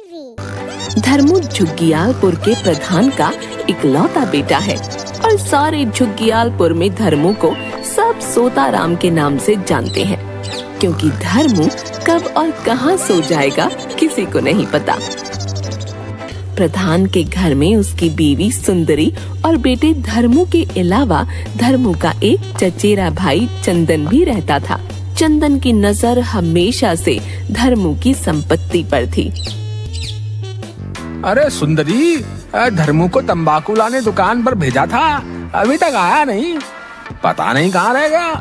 धर्मू झुग्गियालपुर के प्रधान का इकलौता बेटा है और सारे झुग्गियालपुर में धर्मू को सब सोताराम के नाम से जानते हैं, क्योंकि धर्मू कब और कहां सो जाएगा किसी को नहीं पता। प्रधान के घर में उसकी बीवी सुंदरी और बेटे धर्मू के अलावा धर्मू का एक चचेरा भाई चंदन भी रहता था। चंदन की नजर हमेशा से धर्मू की संपत्ति पर थी। अरे सुंदरी, धर्मू को तंबाकू लाने दुकान पर भेजा था, अभी तक आया नहीं, पता नहीं कहाँ रह गया।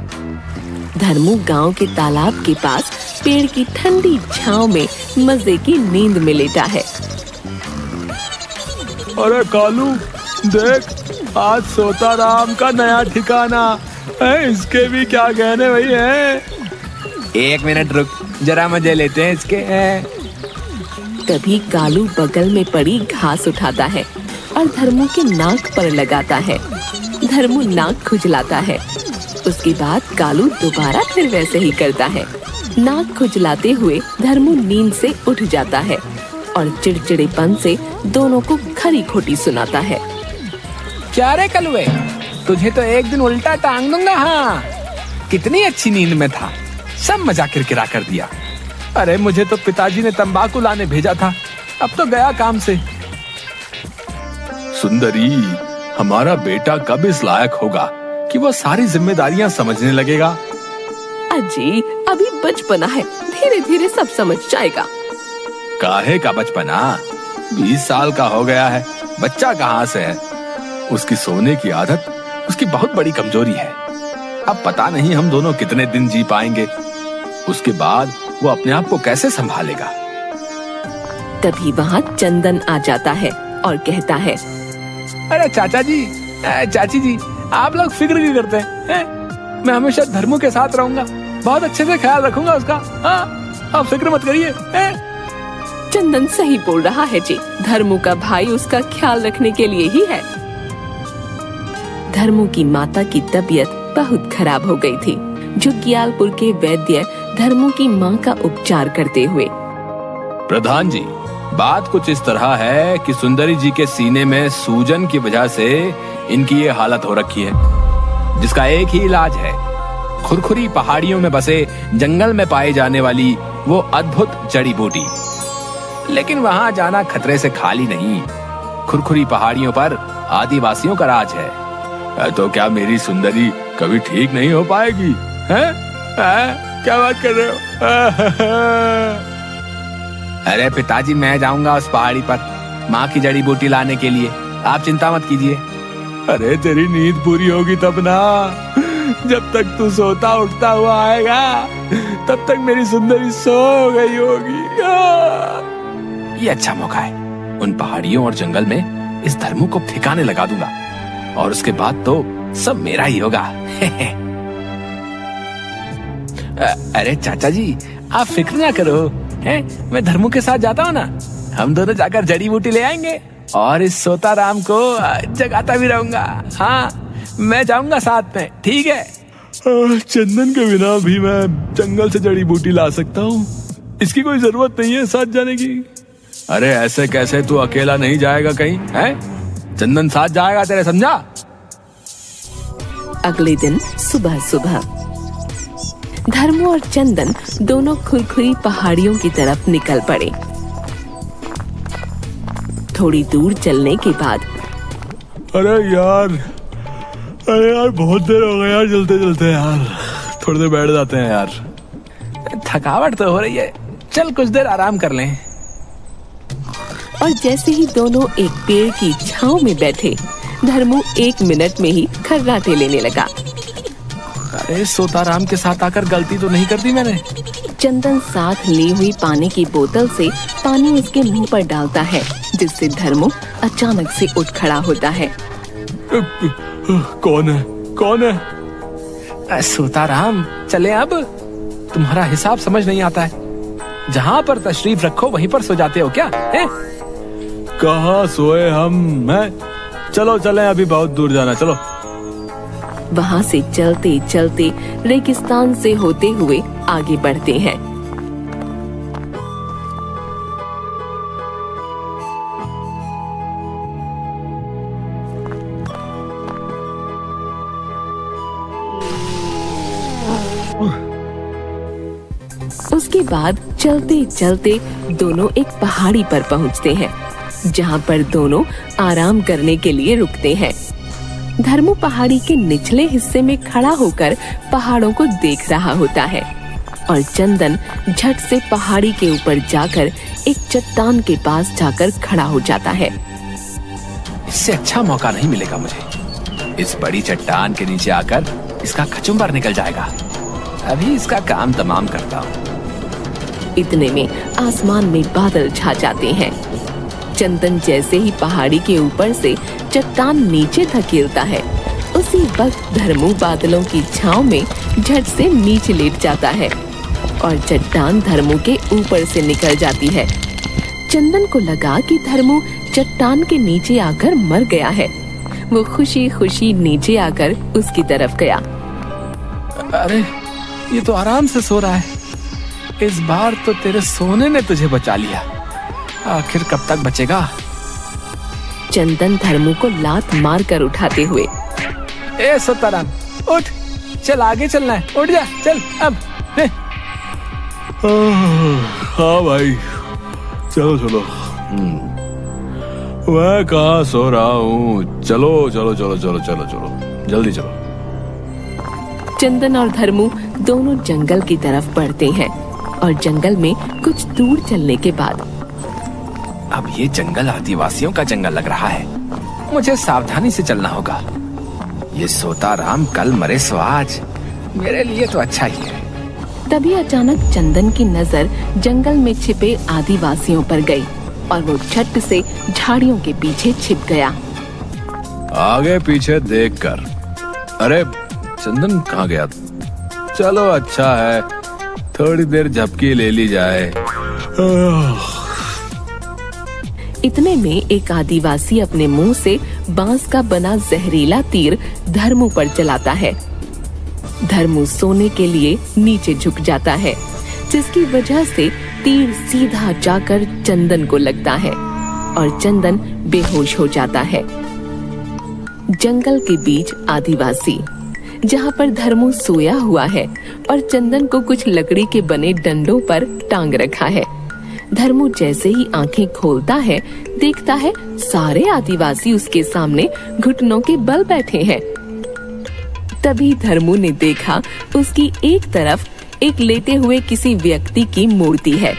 धर्मू गांव के तालाब के पास पेड़ की ठंडी छांव में मजे की नींद में लेटा है। अरे कालू देख, आज सोताराम का नया ठिकाना है, इसके भी क्या कहने भाई है। एक मिनट रुक, जरा मजे लेते हैं इसके। तभी कालू बगल में पड़ी घास उठाता है और धर्मू के नाक पर लगाता है। धर्मू नाक खुजलाता है। उसके बाद कालू दोबारा फिर वैसे ही करता है। नाक खुजलाते हुए धर्मू नींद से उठ जाता है और चिड़चिड़ेपन से दोनों को खरी खोटी सुनाता है। क्या रे कलुए, तुझे तो एक दिन उल्टा टांग दूंगा। हाँ, कितनी अच्छी नींद में था, सब मजा किरकिरा कर दिया। अरे मुझे तो पिताजी ने तंबाकू लाने भेजा था, अब तो गया काम से। सुंदरी, हमारा बेटा कब इस लायक होगा कि वो सारी जिम्मेदारियां समझने लगेगा? अजी, अभी बचपना है, धीरे धीरे सब समझ जाएगा। काहे का बचपना, 20 साल का हो गया है, बच्चा कहाँ से है। उसकी सोने की आदत उसकी बहुत बड़ी कमजोरी है। अब पता नहीं हम दोनों कितने दिन जी पाएंगे, उसके बाद वो अपने आप को कैसे संभालेगा। तभी वहाँ चंदन आ जाता है और कहता है, अरे चाचा जी, चाची जी, आप लोग फिक्र क्यों करते हैं? मैं हमेशा धर्मू के साथ रहूंगा, बहुत अच्छे से ख्याल रखूंगा उसका। हाँ, आप फिक्र मत करिए। चंदन सही बोल रहा है जी, धर्मू का भाई उसका ख्याल रखने के लिए ही है। धर्मू की माता की तबीयत बहुत खराब हो गई थी। झुग्गियालपुर के वैद्य धर्मू की मां का उपचार करते हुए, प्रधान जी, बात कुछ इस तरह है कि सुंदरी जी के सीने में सूजन की वजह से इनकी ये हालत हो रखी है, जिसका एक ही इलाज है, खुरखुरी पहाड़ियों में बसे जंगल में पाई जाने वाली वो अद्भुत जड़ी बूटी। लेकिन वहां जाना खतरे से खाली नहीं। खुरखुरी पहाड़ियों पर आदिवासियों का राज है। तो क्या मेरी सुंदरी कभी ठीक नहीं हो पाएगी? हैं? क्या बात कर रहे हो? अरे पिताजी, मैं जाऊंगा उस पहाड़ी पर माँ की जड़ी बूटी लाने के लिए, आप चिंता मत कीजिए। अरे तेरी नींद पूरी होगी तब ना, जब तक तू सोता उठता हुआ आएगा तब तक मेरी सुंदरी सो गई होगी। ये अच्छा मौका है, उन पहाड़ियों और जंगल में इस धर्मू को ठिकाने लगा दूंगा और उसके बाद तो सब मेरा ही होगा। अरे चाचा जी, आप फिक्र ना करो, हैं? मैं धर्मू के साथ जाता हूँ ना, हम दोनों जाकर जड़ी बूटी ले आएंगे और इस सोताराम को जगाता भी रहूंगा। हाँ, मैं जाऊंगा साथ में, ठीक है? चंदन के बिना भी मैं जंगल से जड़ी बूटी ला सकता हूँ, इसकी कोई जरूरत नहीं है साथ जाने की। अरे ऐसे कैसे तू अकेला नहीं जाएगा कहीं, हैं? चंदन साथ जाएगा तेरे, समझा? अगले दिन सुबह सुबह धर्मू और चंदन दोनों खुरखुरी पहाड़ियों की तरफ निकल पड़े। थोड़ी दूर चलने के बाद, अरे यार बहुत देर हो गई यार, चलते चलते यार, थोड़ी देर बैठ जाते हैं यार, थकावट तो हो रही है, चल कुछ देर आराम कर लें। और जैसे ही दोनों एक पेड़ की छांव में बैठे, धर्मू 1 मिनट में ही खर्राटे लेने लगा। अरे सोताराम के साथ आकर गलती तो नहीं कर दी मैंने? चंदन साथ ली हुई पानी की बोतल से पानी उसके मुंह पर डालता है, जिससे धर्मू अचानक से उठ खड़ा होता है। कौन है? कौन है? सोताराम, चले अब? तुम्हारा हिसाब समझ नहीं आता है, जहाँ पर तशरीफ रखो वहीं पर सो जाते हो क्या? कहाँ सोए हम? चलो चले, अभी बहुत दूर जाना, चलो। वहाँ से चलते चलते रेगिस्तान से होते हुए आगे बढ़ते हैं। बाद चलते चलते दोनों एक पहाड़ी पर पहुंचते हैं, जहां पर दोनों आराम करने के लिए रुकते हैं। धर्मू पहाड़ी के निचले हिस्से में खड़ा होकर पहाड़ों को देख रहा होता है और चंदन झट से पहाड़ी के ऊपर जाकर एक चट्टान के पास जाकर खड़ा हो जाता है। इससे अच्छा मौका नहीं मिलेगा मुझे। इस बड़ी चट्टान के नीचे आकर इसका कचुम्बर निकल जाएगा। अभी इसका काम तमाम करता हूँ। इतने में आसमान में बादल छा जाते हैं। चंदन जैसे ही पहाड़ी के ऊपर से चट्टान नीचे धकेलता है, उसी वक्त धर्मू बादलों की छांव में झट से नीचे लेट जाता है और चट्टान धर्मू के ऊपर से निकल जाती है। चंदन को लगा कि धर्मू चट्टान के नीचे आकर मर गया है। वो खुशी खुशी नीचे आकर उसकी तरफ गया। अरे, ये तो आराम से सो रहा है। इस बार तो तेरे सोने ने तुझे बचा लिया। आखिर कब तक बचेगा? चंदन धर्मू को लात मार कर उठाते हुए, ए सोताराम, उठ, चल आगे चलना है, उठ जा, चल अब। हाँ भाई, चलो चलो। मैं कहाँ सो रहा हूँ। चलो चलो चलो चलो चलो चलो, जल्दी चलो। चंदन और धर्मू दोनों जंगल की तरफ बढ़ते हैं और जंगल में कुछ दूर चलने के बाद, अब ये जंगल आदिवासियों का जंगल लग रहा है। मुझे सावधानी से चलना होगा। ये सोताराम कल मरे सो आज, मेरे लिए तो अच्छा ही है। तभी अचानक चंदन की नजर जंगल में छिपे आदिवासियों पर गई और वो झट से झाड़ियों के पीछे छिप गया। आगे पीछे देखकर, अरे चंदन कहाँ गया? चलो अच्छा है, थोड़ी देर झपकी ले ली जाए। इतने में एक आदिवासी अपने मुंह से बांस का बना जहरीला तीर धर्मू पर चलाता है। धर्मू सोने के लिए नीचे झुक जाता है, जिसकी वजह से तीर सीधा जाकर चंदन को लगता है और चंदन बेहोश हो जाता है। जंगल के बीच आदिवासी, जहाँ पर धर्मू सोया हुआ है और चंदन को कुछ लकड़ी के बने डंडों पर टांग रखा है। धर्मू जैसे ही आंखें खोलता है, देखता है सारे आदिवासी उसके सामने घुटनों के बल बैठे हैं। तभी धर्मू ने देखा उसकी एक तरफ एक लेटे हुए किसी व्यक्ति की मूर्ति है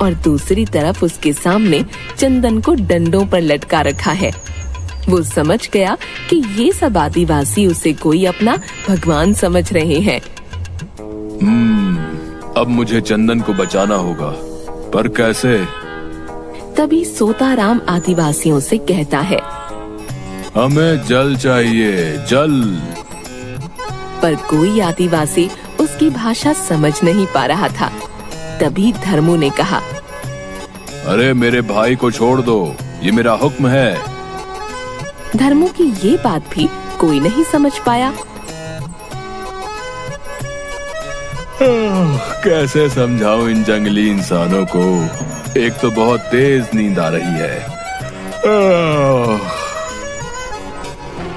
और दूसरी तरफ उसके सामने चंदन को डंडों पर लटका रखा है। वो समझ गया कि ये सब आदिवासी उसे कोई अपना भगवान समझ रहे हैं। अब मुझे चंदन को बचाना होगा, पर कैसे? तभी सोताराम आदिवासियों से कहता है, हमें जल चाहिए, जल। पर कोई आदिवासी उसकी भाषा समझ नहीं पा रहा था। तभी धर्मू ने कहा, अरे मेरे भाई को छोड़ दो, ये मेरा हुक्म है। धर्मू की ये बात भी कोई नहीं समझ पाया। कैसे समझाऊं इन जंगली इंसानों को, एक तो बहुत तेज नींद आ रही है।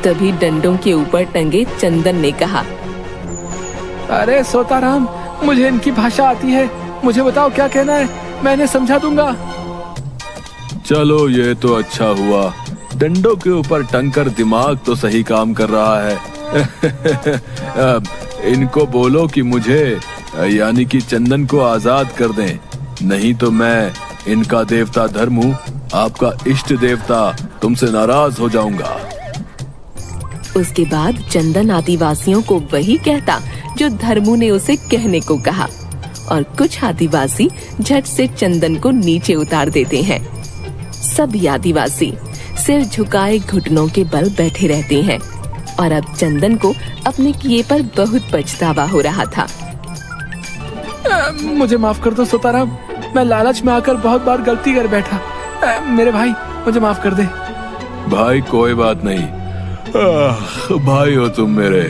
तभी डंडों के ऊपर टंगे चंदन ने कहा, अरे सोताराम, मुझे इनकी भाषा आती है, मुझे बताओ क्या कहना है, मैंने समझा दूंगा। चलो ये तो अच्छा हुआ, डंडों के ऊपर टंगकर दिमाग तो सही काम कर रहा है। इनको बोलो कि मुझे यानी कि चंदन को आजाद कर दें, नहीं तो मैं इनका देवता धर्मू, आपका इष्ट देवता, तुमसे नाराज हो जाऊंगा। उसके बाद चंदन आदिवासियों को वही कहता जो धर्मू ने उसे कहने को कहा और कुछ आदिवासी झट से चंदन को नीचे उतार देते हैं। सभी आदिवासी सिर झुकाए घुटनों के बल बैठे रहते हैं और अब चंदन को अपने किए पर बहुत पछतावा हो रहा था। मुझे माफ कर दो सोताराम, मैं लालच में आकर बहुत बार गलती कर बैठा। मेरे भाई, मुझे माफ कर दे। भाई कोई बात नहीं, भाई हो तुम मेरे।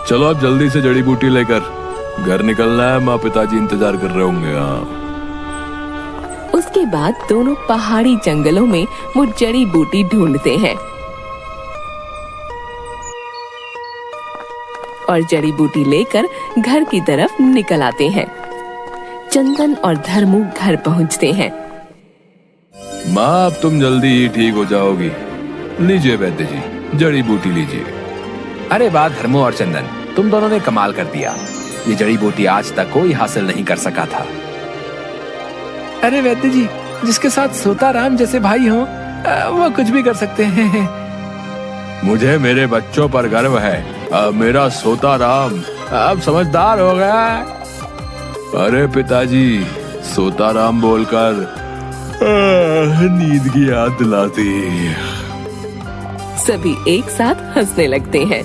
चलो अब जल्दी से जड़ी बूटी लेकर घर निकलना है, माँ पिताजी इंतजार कर रहे होंगे। उसके बाद दोनों पहाड़ी जंगलों में वो जड़ी बूटी ढूंढते हैं और जड़ी बूटी लेकर घर की तरफ निकल आते हैं। चंदन और धर्मू घर पहुंचते हैं। माँ, अब तुम जल्दी ही ठीक हो जाओगी। लीजिए वैद्य जी, जड़ी बूटी लीजिए। अरे वाह धर्मू और चंदन, तुम दोनों ने कमाल कर दिया। ये जड़ी बूटी आज तक कोई हासिल नहीं कर सका था। अरे वैद्य जी, जिसके साथ सोताराम जैसे भाई हो, वो कुछ भी कर सकते हैं। मुझे मेरे बच्चों पर गर्व है। अब मेरा सोताराम अब समझदार हो गया। अरे पिताजी, सोताराम बोलकर नींद की याद दिलाती। सभी एक साथ हंसने लगते हैं।